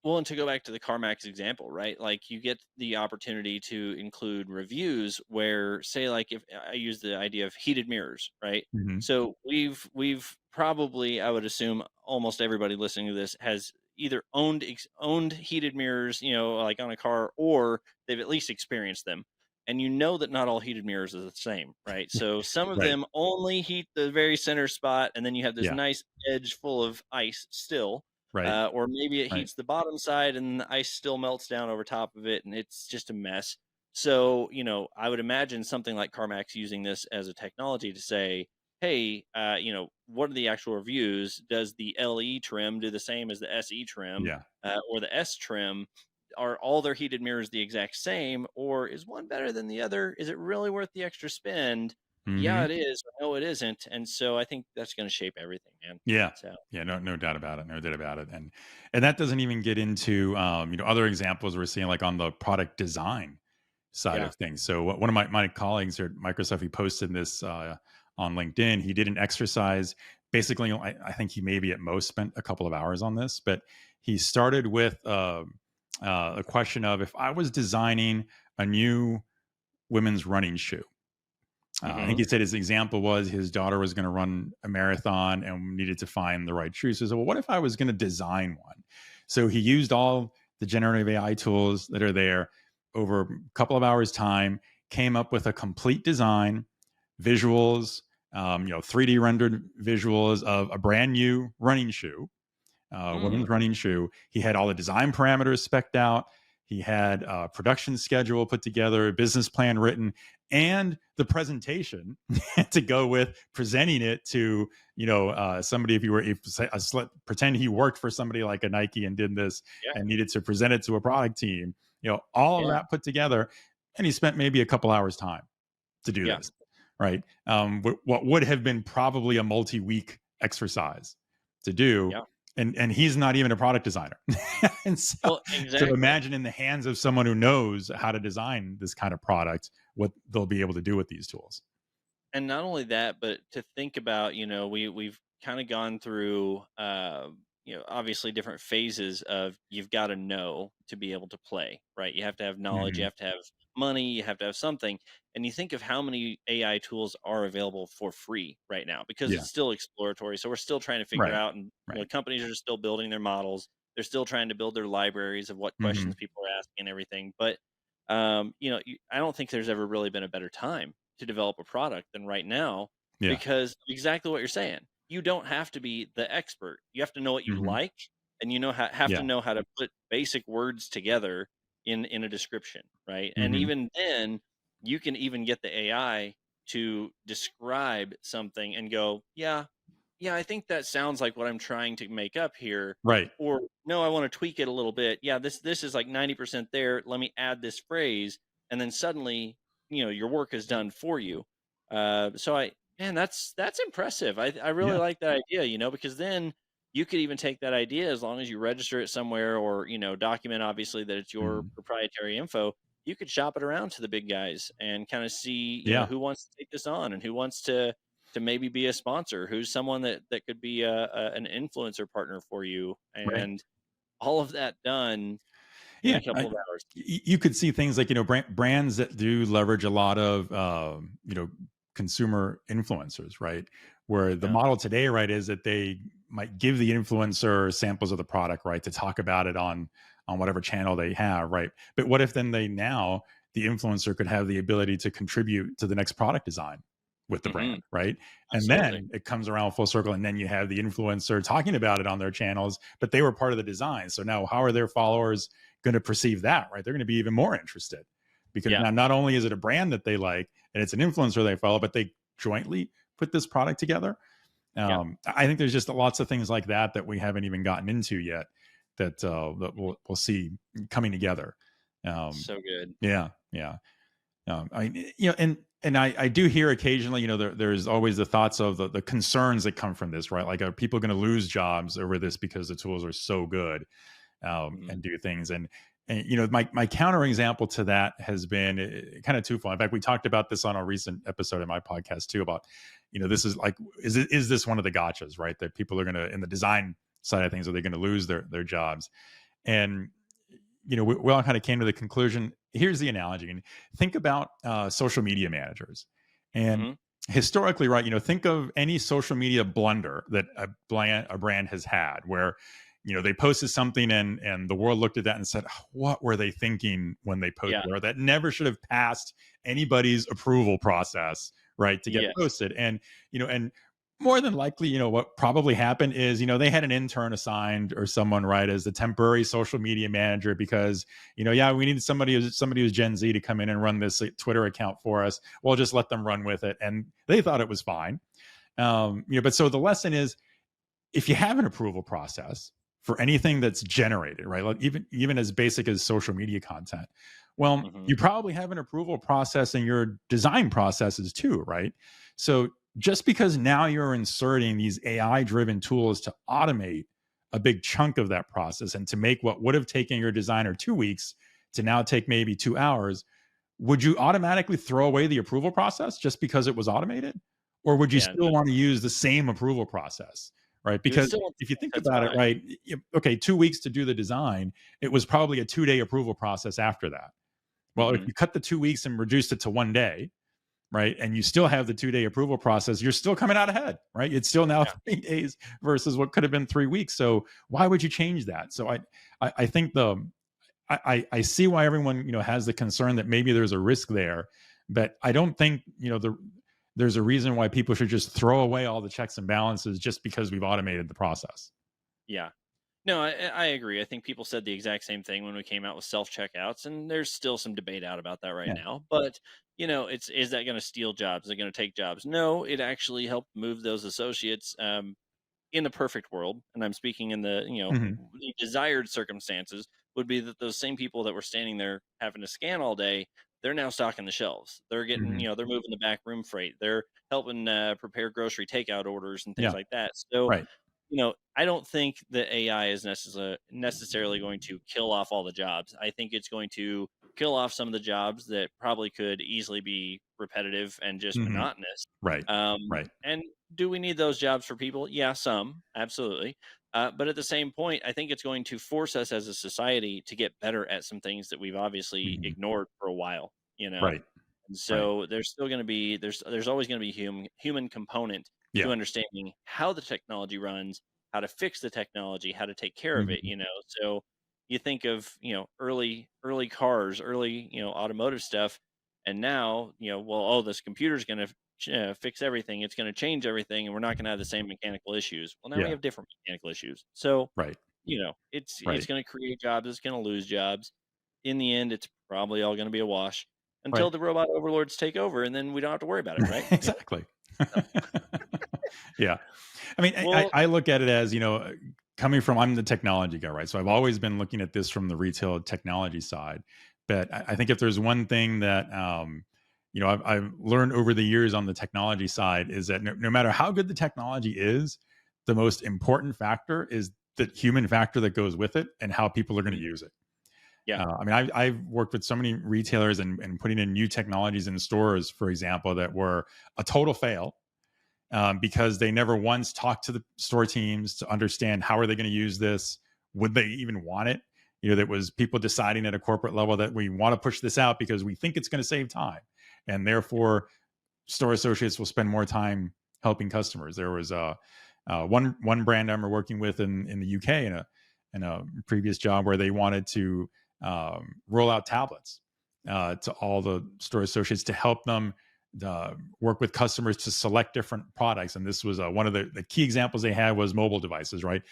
Well, and to go back to the CarMax example, right? Like you get the opportunity to include reviews where, say, like if I use the idea of heated mirrors, right? Hmm. So we've probably, I would assume, almost everybody listening to this has either owned heated mirrors, like on a car, or they've at least experienced them. And you know that not all heated mirrors are the same, right? So some of Right. them only heat the very center spot, and then you have this Yeah. nice edge full of ice still, Right. or maybe it Right. heats the bottom side and the ice still melts down over top of it and it's just a mess. So, I would imagine something like CarMax using this as a technology to say, hey, what are the actual reviews? Does the LE trim do the same as the SE trim, Yeah. or the S trim? Are all their heated mirrors the exact same, or is one better than the other? Is it really worth the extra spend? Yeah, Hmm. it is. Or no, it isn't. And so I think that's going to shape everything, man. Yeah. So, Yeah, no doubt about it. No doubt about it. And that doesn't even get into other examples we're seeing like on the product design side yeah. of things. So one of my colleagues here at Microsoft, he posted this on LinkedIn. He did an exercise. Basically, I think he maybe at most spent a couple of hours on this, but he started with a question of if I was designing a new women's running shoe. I think Hmm. he said his example was his daughter was going to run a marathon and needed to find the right shoes. So, he said, well, what if I was going to design one? So he used all the generative AI tools that are there over a couple of hours' time, came up with a complete design, visuals, 3D rendered visuals of a brand new running shoe, Mm, women's running shoe. He had all the design parameters specced out. He had a production schedule put together, a business plan written, and the presentation to go with presenting it to somebody. Pretend he worked for somebody like a Nike and did this yeah, and needed to present it to a product team. All of yeah, that put together, and he spent maybe a couple hours time to do yeah, this. Right, what would have been probably a multi-week exercise to do, yeah. and he's not even a product designer. And Well, so exactly. imagine in the hands of someone who knows how to design this kind of product, what they'll be able to do with these tools. And not only that, but to think about, we've kind of gone through, obviously different phases of you've got to know to be able to play, right? You have to have knowledge, you Hmm. have to have money, you have to have something. And you think of how many AI tools are available for free right now because Yeah. it's still exploratory. So we're still trying to figure Right. out, and Right. companies are still building their models. They're still trying to build their libraries of what Hmm. questions people are asking and everything. But I don't think there's ever really been a better time to develop a product than right now Yeah. because exactly what you're saying. You don't have to be the expert. You have to know what you Hmm. like, and have to Yeah. know how to put basic words together in a description, right? And Hmm. even then, you can even get the AI to describe something and go, yeah, yeah, I think that sounds like what I'm trying to make up here. Right. Or no, I want to tweak it a little bit. Yeah, this is like 90% there. Let me add this phrase, and then suddenly, your work is done for you. So man, that's impressive. I really Yeah. like that idea. Because then you could even take that idea as long as you register it somewhere, or document obviously that it's your Mhm. proprietary info. You could shop it around to the big guys and kind of see, Yeah. who wants to take this on and who wants to maybe be a sponsor, who's someone that could be an influencer partner for you, Right. and all of that done in Yeah. a couple of hours. You could see things like, brands that do leverage a lot of, consumer influencers, right? Where the Yeah. model today, right, is that they might give the influencer samples of the product, right, to talk about it on whatever channel they have, right? But what if then the influencer could have the ability to contribute to the next product design with the Hmm. brand, right? And Absolutely. then it comes around full circle, and then you have the influencer talking about it on their channels, but they were part of the design. So now, how are their followers going to perceive that? Right? They're going to be even more interested because Yeah. now not only is it a brand that they like and it's an influencer they follow, but they jointly put this product together. Yeah. I think there's just lots of things like that we haven't even gotten into yet that we'll see coming together. Um, So good. yeah, yeah. And I do hear occasionally, there's always the thoughts of the concerns that come from this, right? Like, are people going to lose jobs over this because the tools are so good, Mhm. and do things? And my counter example to that has been kind of twofold. In fact, we talked about this on a recent episode of my podcast too, about, this is like, is this one of the gotchas, right? That people are going to, in the design side of things, are they going to lose their jobs? And we all kind of came to the conclusion. Here's the analogy. And think about social media managers. And Mhm. historically, right, think of any social media blunder that a brand has had, where they posted something and the world looked at that and said, what were they thinking when they posted Yeah. it? Or that never should have passed anybody's approval process, right, to get Yes. posted. And more than likely, what probably happened is, they had an intern assigned or someone, right, as the temporary social media manager because, yeah, we needed somebody who's Gen Z to come in and run this Twitter account for us. We'll just let them run with it. And they thought it was fine. But so the lesson is, if you have an approval process for anything that's generated, right, like even as basic as social media content, well, Mhm. you probably have an approval process in your design processes too, right? So just because now you're inserting these AI driven tools to automate a big chunk of that process and to make what would have taken your designer 2 weeks to now take maybe 2 hours, would you automatically throw away the approval process just because it was automated? Or would you Yeah. still want to use the same approval process? Right. You would Because still want if you think that's about it, fine. right, okay, 2 weeks to do the design, it was probably a 2 day approval process after that. Well, if Mhm. you cut the 2 weeks and reduced it to 1 day, right, and you still have the 2 day approval process, you're still coming out ahead, right? It's still now Yeah. 3 days versus what could have been 3 weeks. So why would you change that? So I think I see why everyone has the concern that maybe there's a risk there, but I don't think there's a reason why people should just throw away all the checks and balances just because we've automated the process. Yeah. No, I agree. I think people said the exact same thing when we came out with self checkouts, and there's still some debate out about that right Yeah. now. But is that going to steal jobs? Is it going to take jobs? No, it actually helped move those associates. In the perfect world, and I'm speaking in the Hmm. the desired circumstances, would be that those same people that were standing there having to scan all day, they're now stocking the shelves. They're getting, Hmm. they're moving the back room freight. They're helping prepare grocery takeout orders and things Yeah. like that. So Right. I don't think that AI is necessarily going to kill off all the jobs. I think it's going to kill off some of the jobs that probably could easily be repetitive and just Hmm. monotonous. Right. Right. And do we need those jobs for people? Yeah, some, absolutely. But at the same point, I think it's going to force us as a society to get better at some things that we've obviously Hmm. ignored for a while. You know, Right. and Right. so there's still going to be there's always going to be human component to Yeah. understanding how the technology runs, how to fix the technology, how to take care of it, Hmm. So you think of, early cars, early, automotive stuff, and now, well, oh, this computer's going to fix everything. It's going to change everything, and we're not going to have the same mechanical issues. Well, now we Yeah. have different mechanical issues. So, Right. it's Right. going to create jobs, it's going to lose jobs. In the end, it's probably all going to be a wash until Right. the robot overlords take over, and then we don't have to worry about it, right? Exactly. Yeah. I mean, Well, I look at it as, coming from, I'm the technology guy, right? So I've always been looking at this from the retail technology side. But I think if there's one thing that, I've learned over the years on the technology side is that no matter how good the technology is, the most important factor is the human factor that goes with it and how people are going to use it. yeah. I mean, I've worked with so many retailers and putting in new technologies in stores, for example, that were a total fail because they never once talked to the store teams to understand how are they going to use this? Would they even want it? That was people deciding at a corporate level that we want to push this out because we think it's going to save time. And therefore, store associates will spend more time helping customers. There was one brand I'm working with in the UK in a previous job where they wanted to roll out tablets to all the store associates to help them work with customers to select different products. And this was one of the key examples they had was mobile devices, right?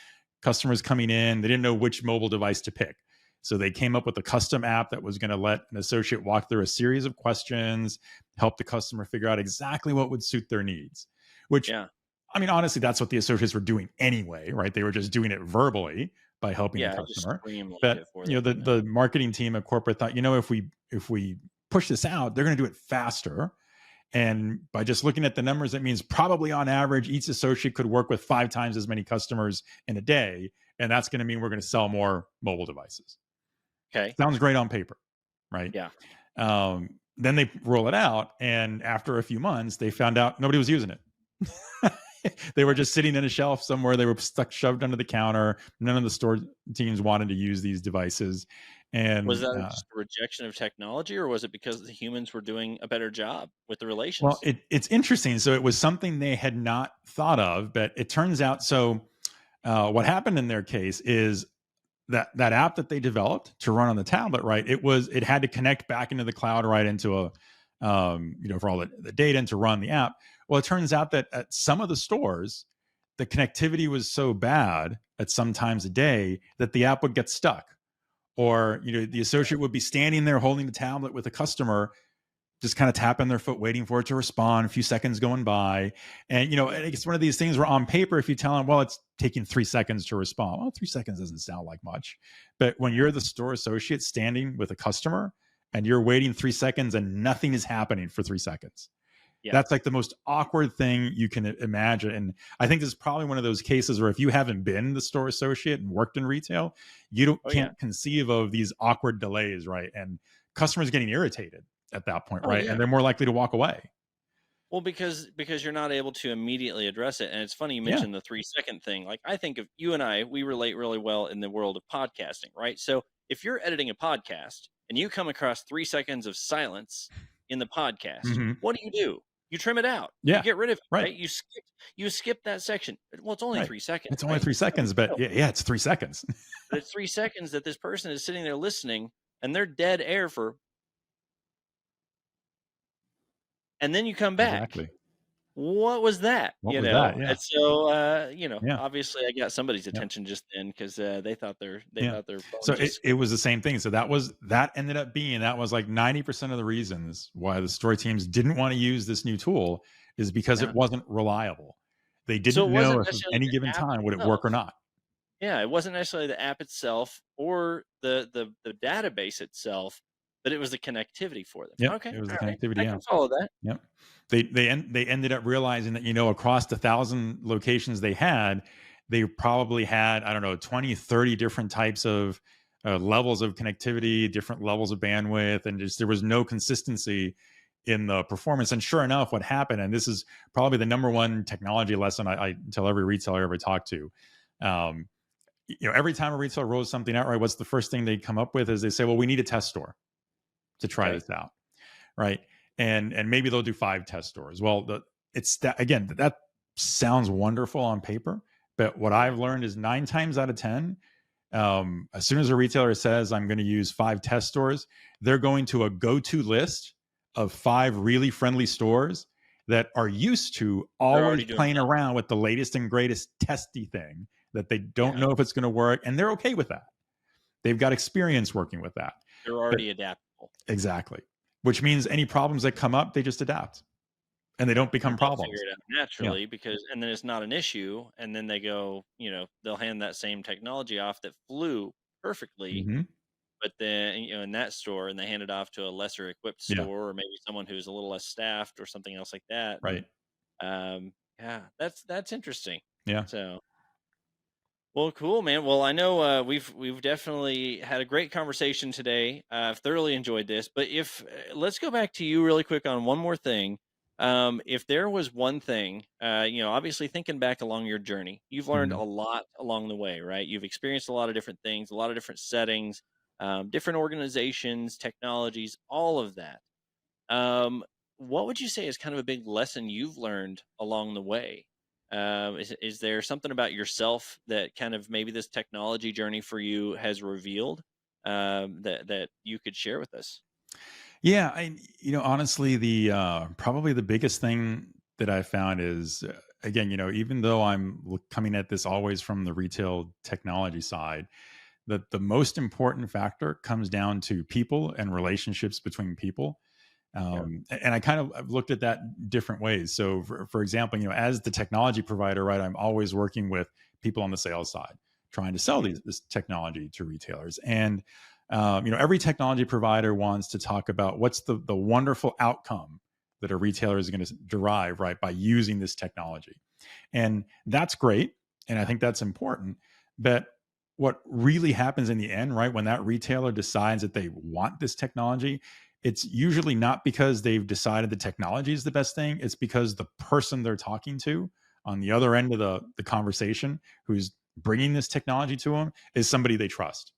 Customers coming in, they didn't know which mobile device to pick. So they came up with a custom app that was going to let an associate walk through a series of questions, help the customer figure out exactly what would suit their needs, which, Yeah. I mean, honestly, that's what the associates were doing anyway, right? They were just doing it verbally by helping the Yeah. Just customer. streamlined But, it for them. the marketing team at corporate thought, if we push this out, they're going to do it faster. And by just looking at the numbers, it means probably on average, each associate could work with 5 times as many customers in a day. And that's going to mean we're going to sell more mobile devices. Okay. Sounds great on paper, right? Yeah. Then they roll it out. And after a few months, they found out nobody was using it. They were just sitting in a shelf somewhere. They were shoved under the counter. None of the store teams wanted to use these devices. And Was that just a rejection of technology, or was it because the humans were doing a better job with the well, relations? it's interesting. So it was something they had not thought of, but it turns out. So what happened in their case is that app that they developed to run on the tablet, right? It had to connect back into the cloud, right, into a for all the data and to run the app. Well, it turns out that at some of the stores, the connectivity was so bad at some times a day that the app would get stuck, or the associate would be standing there holding the tablet with a customer, just kind of tapping their foot, waiting for it to respond. A few seconds going by, and it's one of these things where on paper, if you tell them, well, it's taking 3 seconds to respond. Well, 3 seconds doesn't sound like much, but when you're the store associate standing with a customer and you're waiting 3 seconds and nothing is happening for 3 seconds, that's like the most awkward thing you can imagine. And I think this is probably one of those cases where if you haven't been the store associate and worked in retail, you can't conceive of these awkward delays, right? And customers getting irritated at that point, right? Yeah. And they're more likely to walk away. Well, because you're not able to immediately address it. And it's funny you mentioned the 3-second thing. Like, I think of you and I, we relate really well in the world of podcasting, right? So if you're editing a podcast and you come across 3 seconds of silence in the podcast, what do? You trim it out. Yeah. You get rid of it, Right. right? You skip that section. Well, it's only 3 seconds. It's only 3 seconds, but it's 3 seconds. But it's 3 seconds that this person is sitting there listening, and they're dead air for. And then you come back. Exactly. What was that? What was that? Yeah. And so, obviously I got somebody's attention just then because they thought their phone. So it was the same thing. So that ended up being like 90% of the reasons why the store teams didn't want to use this new tool is because it wasn't reliable. They didn't know if at any given time would it work or not. Yeah, it wasn't necessarily the app itself or the database itself, but it was the connectivity for them. Yeah, okay, it was the right. connectivity. I can follow that. Yep. They ended up realizing that across the 1,000 locations they had, they probably had 20, 30 different types of levels of connectivity, different levels of bandwidth, and just there was no consistency in the performance. And sure enough, what happened, and this is probably the number one technology lesson I tell every retailer I ever talk to. Every time a retailer rolls something out, right, what's the first thing they come up with is they say, well, we need a test store to try this out, right? And maybe they'll do 5 test stores. Well, that sounds wonderful on paper, but what I've learned is 9 times out of 10, as soon as a retailer says I'm going to use 5 test stores, they're going to a go-to list of 5 really friendly stores that are used to always playing around with the latest and greatest testy thing that they don't know if it's going to work, and they're okay with that. They've got experience working with that. They're already adaptable. Exactly. Which means any problems that come up, they just adapt. and they don't or become they'll figure problems. it out Yeah. naturally and then it's not an issue, and then they go, they'll hand that same technology off that flew perfectly, Hmm. but then, in that store, and they hand it off to a lesser equipped Yeah. store or maybe someone who's a little less staffed or something else like that. Right. Yeah, that's interesting. Yeah. So, well, cool, man. Well, I know we've definitely had a great conversation today. I've thoroughly enjoyed this. But if let's go back to you really quick on one more thing. If there was one thing, obviously thinking back along your journey, you've learned Hmm. a lot along the way, right? You've experienced a lot of different things, a lot of different settings, different organizations, technologies, all of that. Um, what would you say is kind of a big lesson you've learned along the way? Is there something about yourself that kind of maybe this technology journey for you has revealed, that you could share with us? Yeah, honestly, the probably the biggest thing that I found is, again, even though I'm coming at this always from the retail technology side, that the most important factor comes down to people and relationships between people. Yeah. And I kind of I've looked at that different ways. So, for example, as the technology provider, right, I'm always working with people on the sales side, trying to sell Hmm. this technology to retailers. And every technology provider wants to talk about what's the wonderful outcome that a retailer is going to derive, right, by using this technology. And that's great, and I think that's important. But what really happens in the end, right, when that retailer decides that they want this technology, it's usually not because they've decided the technology is the best thing. It's because the person they're talking to on the other end of the conversation, who's bringing this technology to them, is somebody they trust.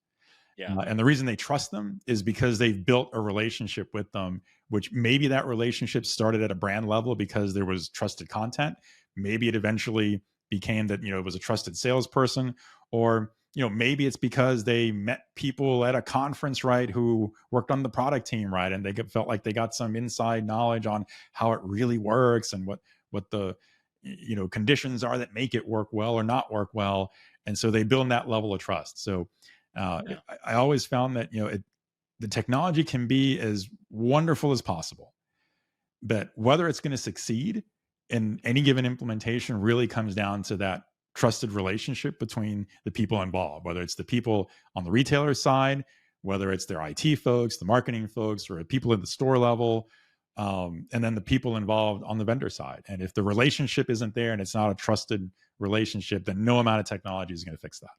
Yeah. And the reason they trust them is because they've built a relationship with them, which maybe that relationship started at a brand level because there was trusted content. Maybe it eventually became that, it was a trusted salesperson, or, maybe it's because they met people at a conference, right, who worked on the product team, right, and felt like they got some inside knowledge on how it really works and what the conditions are that make it work well or not work well, and so they build that level of trust. So Yeah. I always found that the technology can be as wonderful as possible, but whether it's going to succeed in any given implementation really comes down to that trusted relationship between the people involved, whether it's the people on the retailer side, whether it's their IT folks, the marketing folks, or people at the store level, and then the people involved on the vendor side. And if the relationship isn't there and it's not a trusted relationship, then no amount of technology is going to fix that.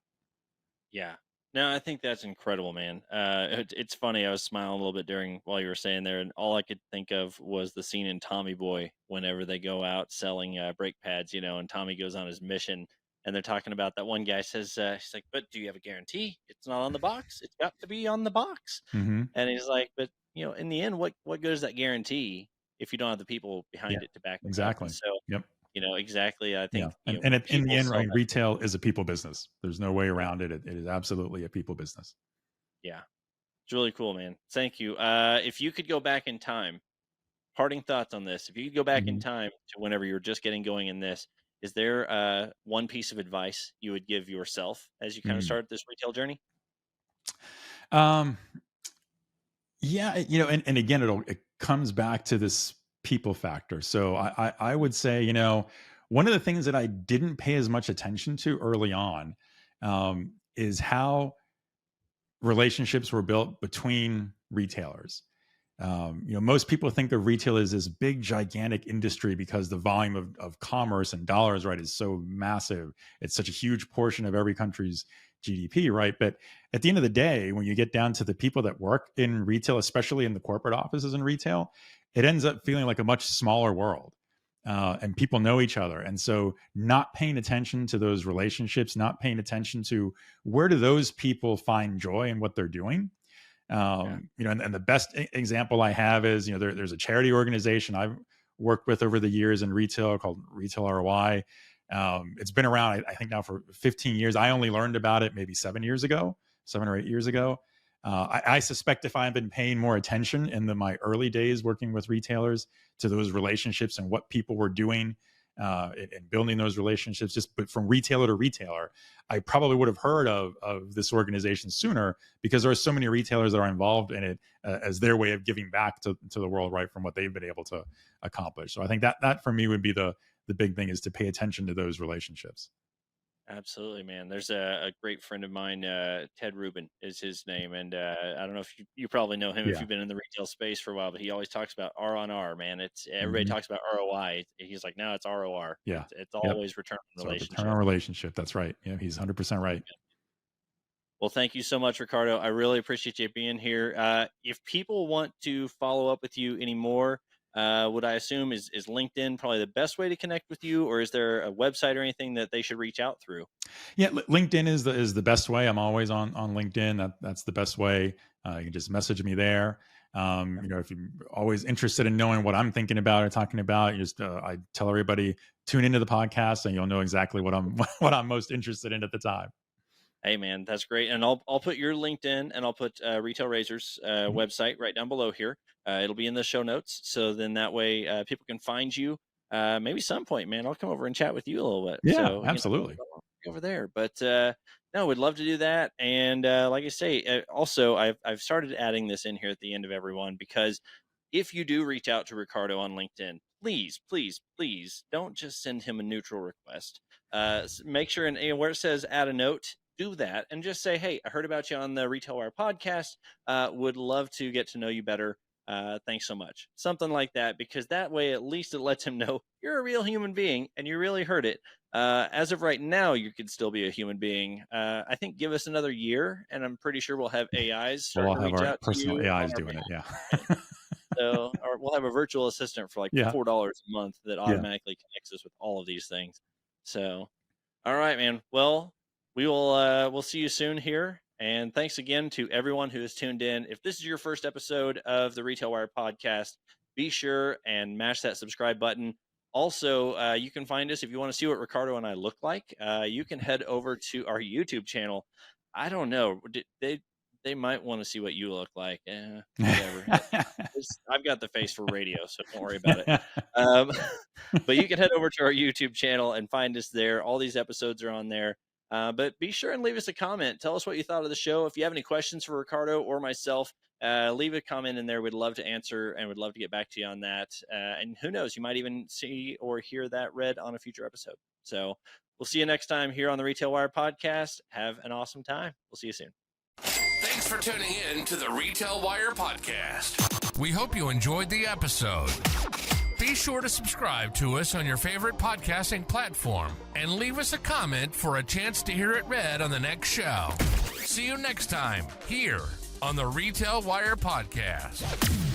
Yeah. No, I think that's incredible, man. It's funny. I was smiling a little bit during while you were saying there, and all I could think of was the scene in Tommy Boy whenever they go out selling brake pads, and Tommy goes on his mission, and they're talking about that one guy says, he's like, "But do you have a guarantee? It's not on the box. It's got to be on the box." Hmm. And he's like, "But in the end, what good is that guarantee if you don't have the people Yeah, behind it to back it up?" And exactly. so, Yep. exactly. I Yeah, think and in the people end, sell right, that. retail is a people business. There's no way Yeah, around it. It is absolutely a people business. yeah. It's really cool, man. Thank you. If you could go back in time, parting thoughts on this. If you could go back in Mhm. time to whenever you were just getting going in this, is there one piece of advice you would give yourself as you kind of Mm. start this retail journey? Um, yeah, and again, it comes back to this people factor. So I Mhm. would say, one of the things that I didn't pay as much attention to early on, is how relationships were built between retailers. Most people think of retail as this big, gigantic industry because the volume of commerce and dollars, right, is so massive. It's such a huge portion of every country's GDP, right? But at the end of the day, when you get down to the people that work in retail, especially in the corporate offices in retail, it ends up feeling like a much smaller world. And people know each other. And so, not paying attention to those relationships, not paying attention to where do those people find joy in what they're doing, Yeah. and the best example I have is, there's a charity organization I've worked with over the years in retail called Retail ROI. It's been around, I think, now for 15 years. I only learned about it maybe 7 years ago, 7 or 8 years ago. I suspect if I had been paying more attention in my early days working with retailers to those relationships and what people were doing, and building those relationships. But from retailer to retailer, I probably would have heard of this organization sooner, because there are so many retailers that are involved in it as their way of giving back to the world, right, from what they've been able to accomplish. So I think that for me would be the big thing, is to pay attention to those relationships. Absolutely, man. There's a great friend of mine, Ted Rubin is his name. And I don't know if you probably know him if you've been in the retail space for a while, but he always talks about R on R, man. Everybody talks about ROI. He's like, no, it's ROR. Yeah. It's always return on relationship. Return on relationship. That's right. Yeah, he's 100% right. Well, thank you so much, Ricardo. I really appreciate you being here. If people want to follow up with you anymore, would I assume is LinkedIn probably the best way to connect with you, or is there a website or anything that they should reach out through? Yeah, LinkedIn is the best way. I'm always on LinkedIn. That's the best way. You can just message me there. If you're always interested in knowing what I'm thinking about or talking about, I tell everybody, tune into the podcast and you'll know exactly what I'm most interested in at the time. Hey man, that's great. And I'll put your LinkedIn and I'll put Retail Razor's website right down below here. It'll be in the show notes. So then that way people can find you. Maybe some point, man, I'll come over and chat with you a little bit. Yeah, so, absolutely. Over there. But no, we'd love to do that. And like I say, also I've started adding this in here at the end of everyone, because if you do reach out to Ricardo on LinkedIn, please don't just send him a neutral request. Make sure and where it says add a note, do that and just say, hey, I heard about you on the RetailWire podcast. Would love to get to know you better. Thanks so much. Something like that, because that way at least it lets him know you're a real human being and you really heard it. As of right now, you could still be a human being. I think give us another year and I'm pretty sure we'll have AIs. We'll have our personal AIs doing it. Yeah. So, or we'll have a virtual assistant for like $4 a month that automatically connects us with all of these things. So, all right, man. Well, we'll see you soon here. And thanks again to everyone who has tuned in. If this is your first episode of the RetailWire podcast, be sure and mash that subscribe button. Also, you can find us if you want to see what Ricardo and I look like. You can head over to our YouTube channel. I don't know. They might want to see what you look like. Whatever. I've got the face for radio, so don't worry about it. But you can head over to our YouTube channel and find us there. All these episodes are on there. But be sure and leave us a comment. Tell us what you thought of the show. If you have any questions for Ricardo or myself, leave a comment in there. We'd love to answer and would love to get back to you on that. And who knows, you might even see or hear that read on a future episode. So we'll see you next time here on the RetailWire podcast. Have an awesome time. We'll see you soon. Thanks for tuning in to the RetailWire podcast. We hope you enjoyed the episode. Be sure to subscribe to us on your favorite podcasting platform and leave us a comment for a chance to hear it read on the next show. See you next time here on the RetailWire podcast.